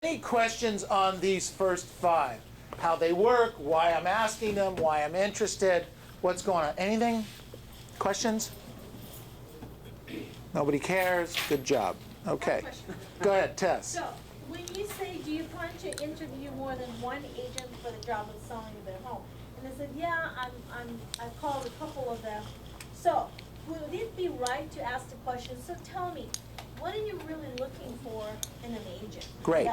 Any questions on these first 5? How they work, why I'm asking them, why I'm interested, what's going on? Anything? Questions? Nobody cares? Good job. Okay. Go ahead, Tess. So, when you say, do you plan to interview more than one agent for the job of selling their home? And I said, yeah, I've called a couple of them. So, would it be right to ask the question, so tell me, what are you really looking for in an agent? Great.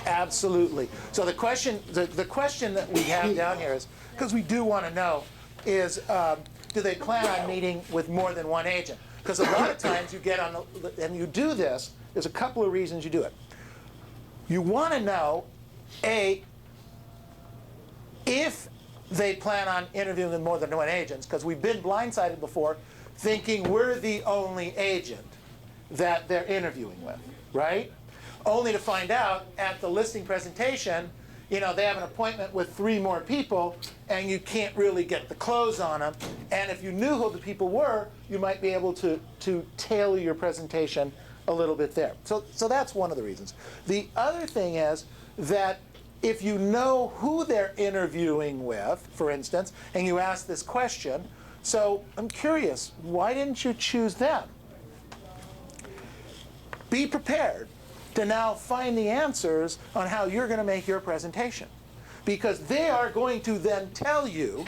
Absolutely. So the question that we have down here is, because we do want to know, is do they plan on meeting with more than one agent? Because a lot of times you get on the, and you do this, there's a couple of reasons you do it. You want to know, A, if they plan on interviewing with more than one agent, because we've been blindsided before thinking we're the only agent that they're interviewing with, right? Only to find out at the listing presentation, you know, they have an appointment with 3 more people and you can't really get the close on them. And if you knew who the people were, you might be able to tailor your presentation a little bit there. So that's one of the reasons. The other thing is that if you know who they're interviewing with, for instance, and you ask this question, so I'm curious, why didn't you choose them? Be prepared to now find the answers on how you're going to make your presentation. Because they are going to then tell you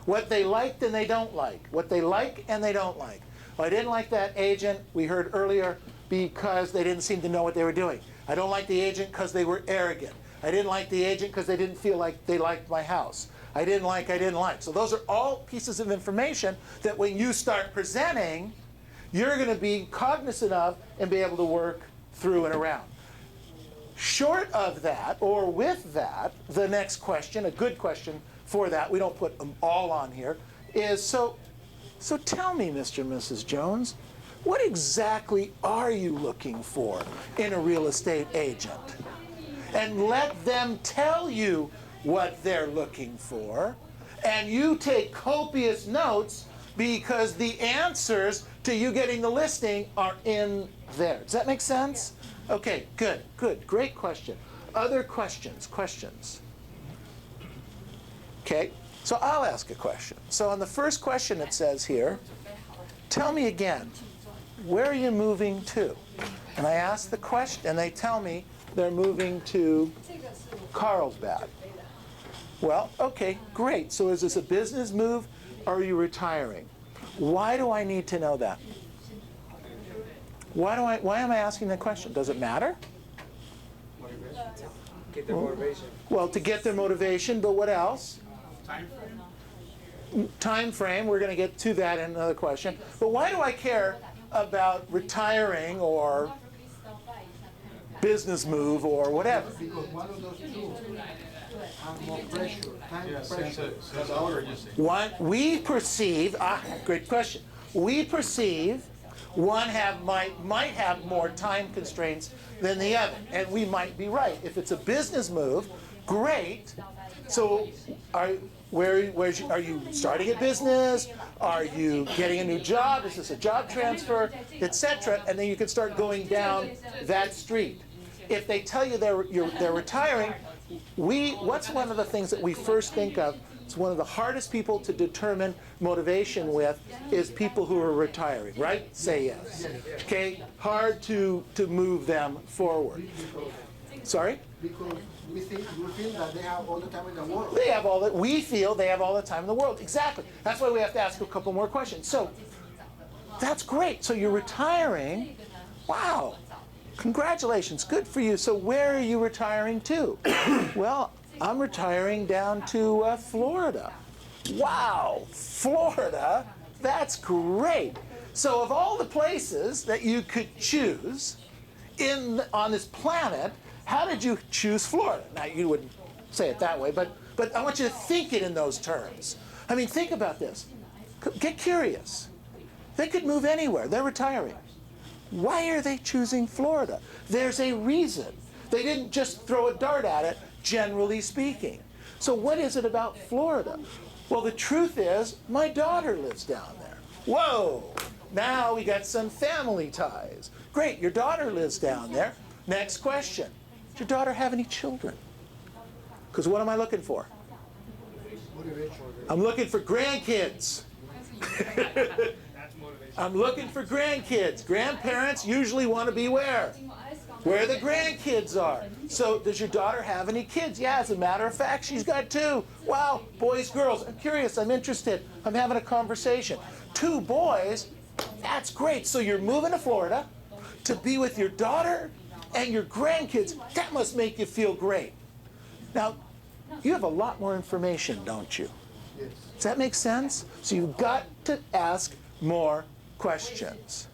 what they liked and they don't like, what they like and they don't like. Well, I didn't like that agent, we heard earlier, because they didn't seem to know what they were doing. I don't like the agent because they were arrogant. I didn't like the agent because they didn't feel like they liked my house. I didn't like. So those are all pieces of information that when you start presenting, you're going to be cognizant of and be able to work through and around. Short of that, or with that, the next question, a good question for that, we don't put them all on here, is so tell me, Mr. and Mrs. Jones, what exactly are you looking for in a real estate agent? And let them tell you what they're looking for, and you take copious notes because the answers to you getting the listing are in there. Does that make sense? Okay, good, great question. Other questions? Okay, so I'll ask a question. So on the first question it says here, tell me again, where are you moving to? And I ask the question, and they tell me they're moving to Carlsbad. Well, okay, great. So is this a business move, or are you retiring? Why do I need to know that? Why am I asking that question? Does it matter? Get their motivation. Well, to get their motivation, but what else? Time frame. Time frame, we're going to get to that in another question. But why do I care about retiring or business move or whatever? Because one of those two have more pressure, time pressure. One, we perceive, great question. We perceive one might have more time constraints than the other, and we might be right. If it's a business move, great. So are you starting a business? Are you getting a new job? Is this a job transfer, etc.? And then you can start going down that street. If they tell you they're retiring, what's one of the things that we first think of? It's one of the hardest people to determine motivation with is people who are retiring, right? Say yes. Okay, hard to move them forward. Sorry? Because we feel that they have all the time in the world. We feel they have all the time in the world. Exactly. That's why we have to ask a couple more questions. So that's great. So you're retiring. Wow. Congratulations. Good for you. So where are you retiring to? Well, I'm retiring down to Florida. Wow. Florida? That's great. So of all the places that you could choose on this planet, how did you choose Florida? Now, you wouldn't say it that way, but I want you to think it in those terms. I mean, think about this. Get curious. They could move anywhere. They're retiring. Why are they choosing Florida? There's a reason. They didn't just throw a dart at it, generally speaking. So what is it about Florida? Well, the truth is, my daughter lives down there. Whoa! Now we got some family ties. Great, your daughter lives down there. Next question. Does your daughter have any children? Because what am I looking for? I'm looking for grandkids. I'm looking for grandkids. Grandparents usually want to be where? Where the grandkids are. So does your daughter have any kids? Yeah, as a matter of fact, she's got 2. Wow, boys, girls. I'm curious, I'm interested. I'm having a conversation. 2 boys, that's great. So you're moving to Florida to be with your daughter and your grandkids. That must make you feel great. Now, you have a lot more information, don't you? Yes. Does that make sense? So you've got to ask more questions.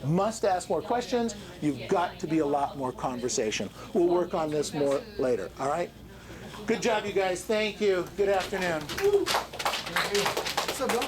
Must ask more questions. You've got to be a lot more conversation. We'll work on this more later, all right? Good job, you guys. Thank you. Good afternoon. Thank you.